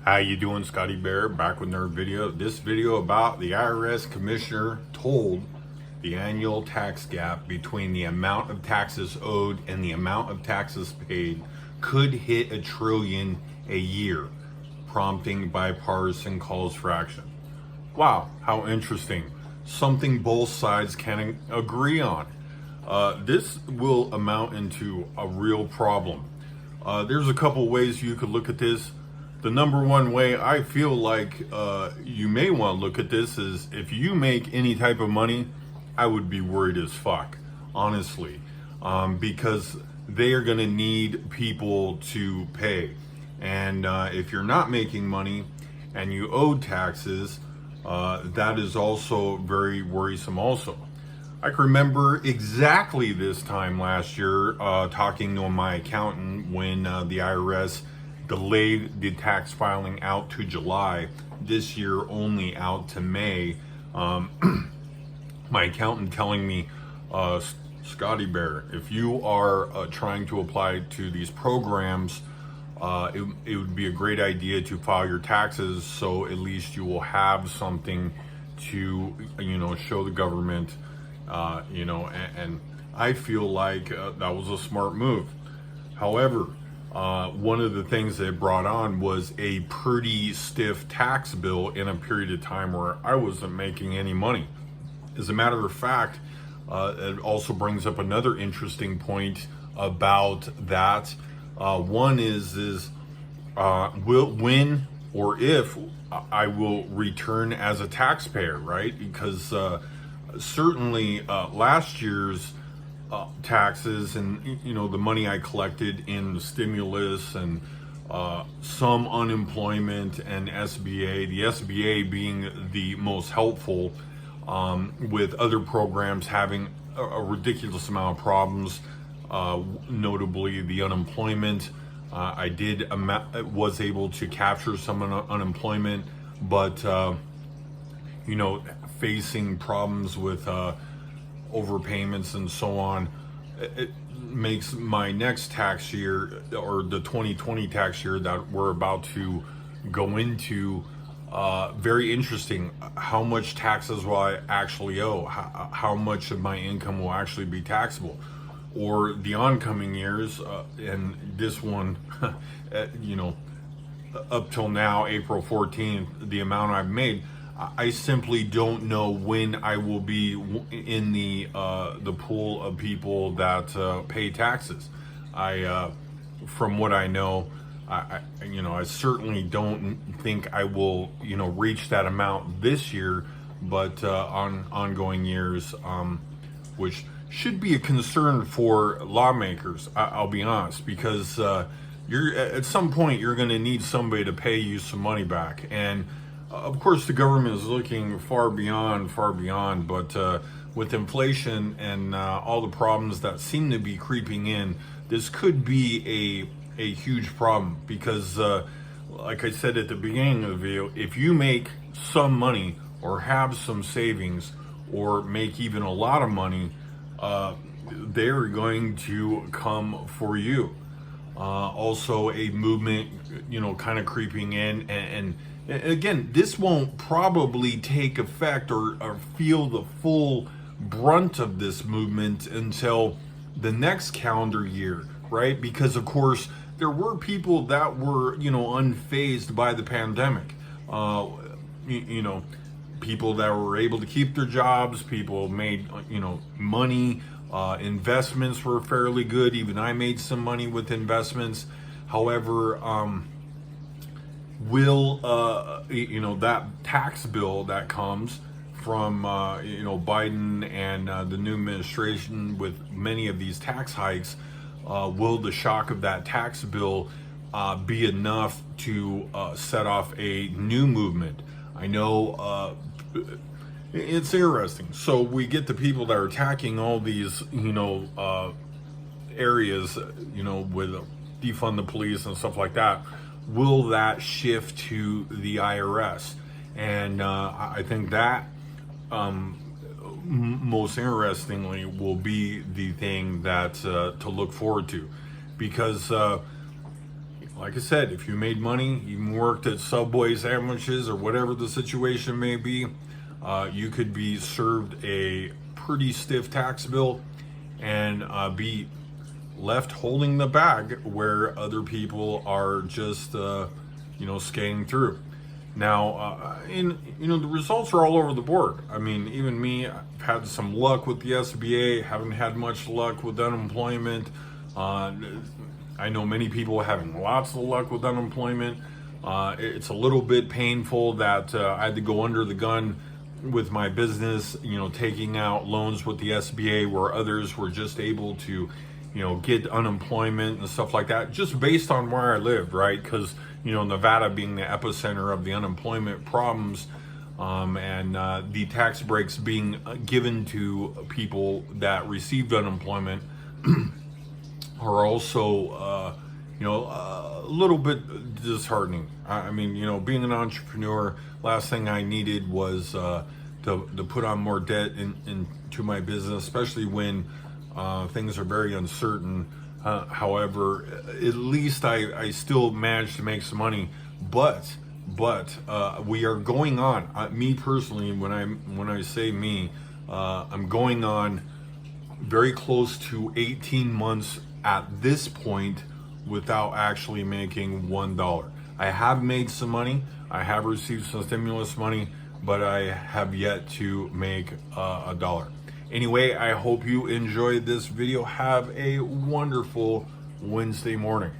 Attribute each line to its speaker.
Speaker 1: How you doing, Scotty Bear? Back with another video. This video about the IRS Commissioner told the annual tax gap between the amount of taxes owed and the amount of taxes paid could hit $1 trillion a year, prompting bipartisan calls for action. Wow, how interesting. Something both sides can agree on. This will amount into a real problem. There's a couple ways you could look at this. The number one way I feel like you may want to look at this is if you make any type of money, I would be worried as fuck, honestly, because they are going to need people to pay. And if you're not making money and you owe taxes, that is also very worrisome also. I can remember exactly this time last year talking to my accountant when the IRS delayed the tax filing out to July, this year only out to May. My accountant telling me, Scotty Bear, if you are trying to apply to these programs, it would be a great idea to file your taxes so at least you will have something to, show the government, and I feel like that was a smart move. However, one of the things they brought on was a pretty stiff tax bill in a period of time where I wasn't making any money. As a matter of fact, it also brings up another interesting point about that. One is when or if I will return as a taxpayer, right? Because certainly last year's taxes and the money I collected in the stimulus and some unemployment and SBA, the SBA being the most helpful, with other programs having a ridiculous amount of problems, notably the unemployment. I was able to capture some unemployment, but facing problems with overpayments and so on, it makes my next tax year, or the 2020 tax year that we're about to go into, very interesting. How much taxes will I actually owe? How much of my income will actually be taxable? Or the oncoming years, and this one, up till now, April 14th, the amount I've made, I simply don't know when I will be in the pool of people that pay taxes. From what I know, I certainly don't think I will, reach that amount this year, but on ongoing years, which should be a concern for lawmakers. I'll be honest, because you're at some point you're going to need somebody to pay you some money back, and of course the government is looking far beyond, but with inflation and all the problems that seem to be creeping in, this could be a huge problem, because like I said at the beginning of the video, if you make some money or have some savings or make even a lot of money, they're going to come for you. Also a movement, kind of creeping in, and again, this won't probably take effect or feel the full brunt of this movement until the next calendar year, right? Because of course there were people that were, unfazed by the pandemic. People that were able to keep their jobs, people made, money, investments were fairly good. Even I made some money with investments. However, will, that tax bill that comes from, Biden and the new administration with many of these tax hikes, will the shock of that tax bill be enough to set off a new movement? I know it's interesting. So we get the people that are attacking all these, areas, with defund the police and stuff like that. Will that shift to the IRS? And I think that most interestingly will be the thing that to look forward to, because like I said, if you made money, even worked at Subway sandwiches or whatever the situation may be, you could be served a pretty stiff tax bill and be left holding the bag where other people are just, skating through. Now, the results are all over the board. I mean, even me, I've had some luck with the SBA, haven't had much luck with unemployment. I know many people having lots of luck with unemployment. It's a little bit painful that I had to go under the gun with my business, taking out loans with the SBA where others were just able to, get unemployment and stuff like that, just based on where I live, right? Because, Nevada being the epicenter of the unemployment problems, and the tax breaks being given to people that received unemployment are also, a little bit disheartening. I mean, being an entrepreneur, last thing I needed was to put on more debt into my business, especially when things are very uncertain. However, at least I still managed to make some money. But we are going on. Me personally, when I say me, I'm going on very close to 18 months at this point without actually making $1. I have made some money. I have received some stimulus money, but I have yet to make $1. Anyway, I hope you enjoyed this video. Have a wonderful Wednesday morning.